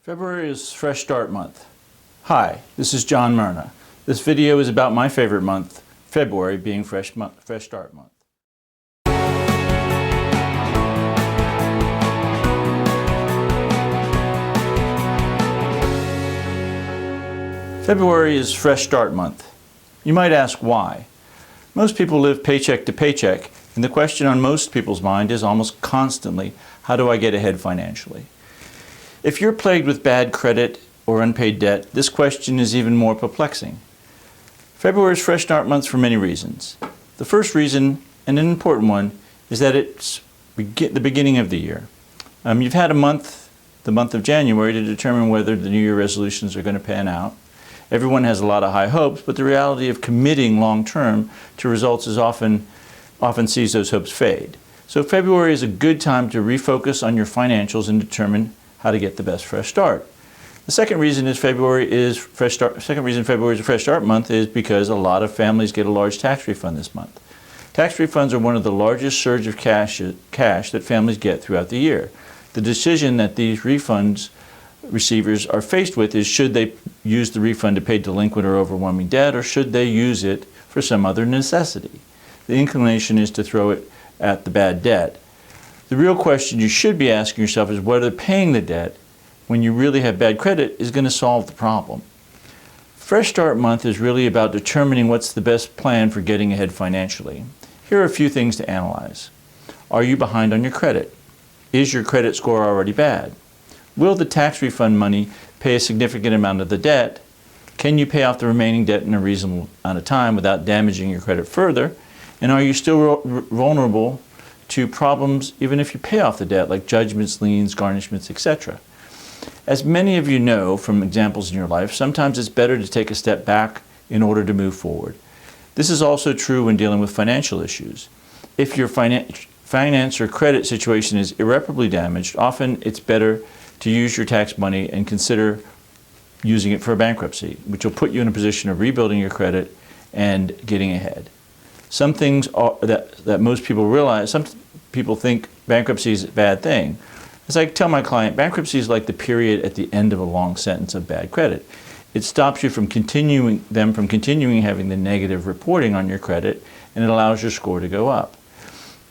February is Fresh Start Month. Hi, this is John Myrna. This video is about my favorite month, February being Fresh Start Month. February is Fresh Start Month. You might ask why. Most people live paycheck to paycheck, and the question on most people's mind is almost constantly, how do I get ahead financially? If you're plagued with bad credit or unpaid debt, this question is even more perplexing. February is Fresh Start Month for many reasons. The first reason, and an important one, is that it's the beginning of the year. You've had the month of January, to determine whether the New Year resolutions are going to pan out. Everyone has a lot of high hopes, but the reality of committing long-term to results is often sees those hopes fade. So February is a good time to refocus on your financials and determine how to get the best fresh start. The second reason February is a Fresh Start Month is because a lot of families get a large tax refund this month. Tax refunds are one of the largest surge of cash that families get throughout the year. The decision that these refunds receivers are faced with is, should they use the refund to pay delinquent or overwhelming debt, or should they use it for some other necessity? The inclination is to throw it at the bad debt. The real question you should be asking yourself is whether paying the debt when you really have bad credit is going to solve the problem. Fresh Start Month is really about determining what's the best plan for getting ahead financially. Here are a few things to analyze. Are you behind on your credit? Is your credit score already bad? Will the tax refund money pay a significant amount of the debt? Can you pay off the remaining debt in a reasonable amount of time without damaging your credit further? And are you still vulnerable to problems even if you pay off the debt, like judgments, liens, garnishments, etc.? As many of you know from examples in your life, sometimes it's better to take a step back in order to move forward. This is also true when dealing with financial issues. If your finance or credit situation is irreparably damaged, often it's better to use your tax money and consider using it for a bankruptcy, which will put you in a position of rebuilding your credit and getting ahead. Some things that most people realize, some people think bankruptcy is a bad thing. As I tell my client, bankruptcy is like the period at the end of a long sentence of bad credit. It stops you from continuing having the negative reporting on your credit, and it allows your score to go up.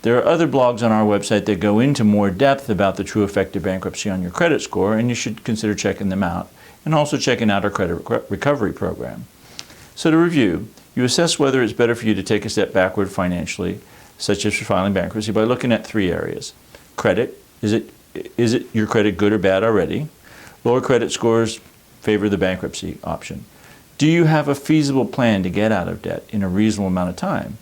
There are other blogs on our website that go into more depth about the true effect of bankruptcy on your credit score, and you should consider checking them out, and also checking out our credit recovery program. So to review, you assess whether it's better for you to take a step backward financially, such as for filing bankruptcy, by looking at three areas. Credit, is it your credit good or bad already? Lower credit scores favor the bankruptcy option. Do you have a feasible plan to get out of debt in a reasonable amount of time?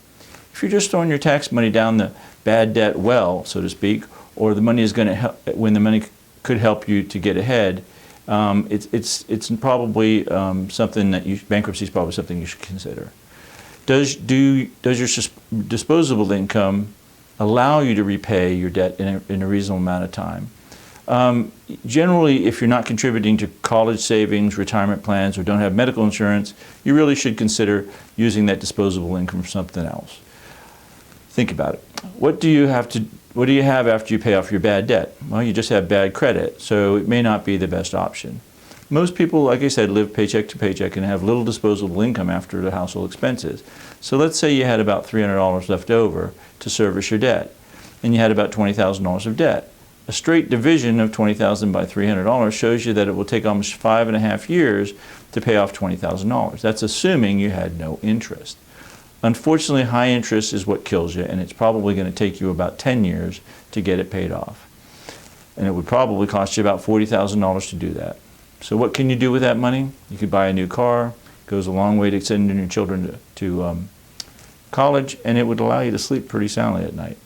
If you're just throwing your tax money down the bad debt well, so to speak, or the money is going to help when the money could help you to get ahead, it's probably something that bankruptcy is probably something you should consider. Does your disposable income allow you to repay your debt in a reasonable amount of time? Generally, if you're not contributing to college savings, retirement plans, or don't have medical insurance, you really should consider using that disposable income for something else. Think about it. What do you have after you pay off your bad debt? Well, you just have bad credit, so it may not be the best option. Most people, like I said, live paycheck to paycheck and have little disposable income after the household expenses. So let's say you had about $300 left over to service your debt, and you had about $20,000 of debt. A straight division of $20,000 by $300 shows you that it will take almost 5.5 years to pay off $20,000. That's assuming you had no interest. Unfortunately, high interest is what kills you, and it's probably going to take you about 10 years to get it paid off. And it would probably cost you about $40,000 to do that. So what can you do with that money? You could buy a new car. It goes a long way to sending your children to college, and it would allow you to sleep pretty soundly at night.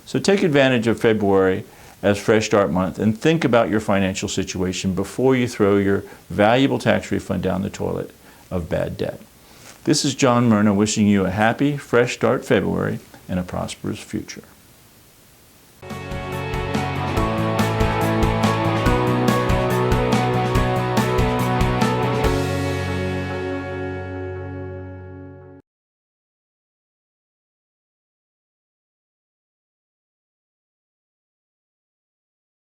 So take advantage of February as Fresh Start Month and think about your financial situation before you throw your valuable tax refund down the toilet of bad debt. This is John Myrna wishing you a happy, fresh start February and a prosperous future.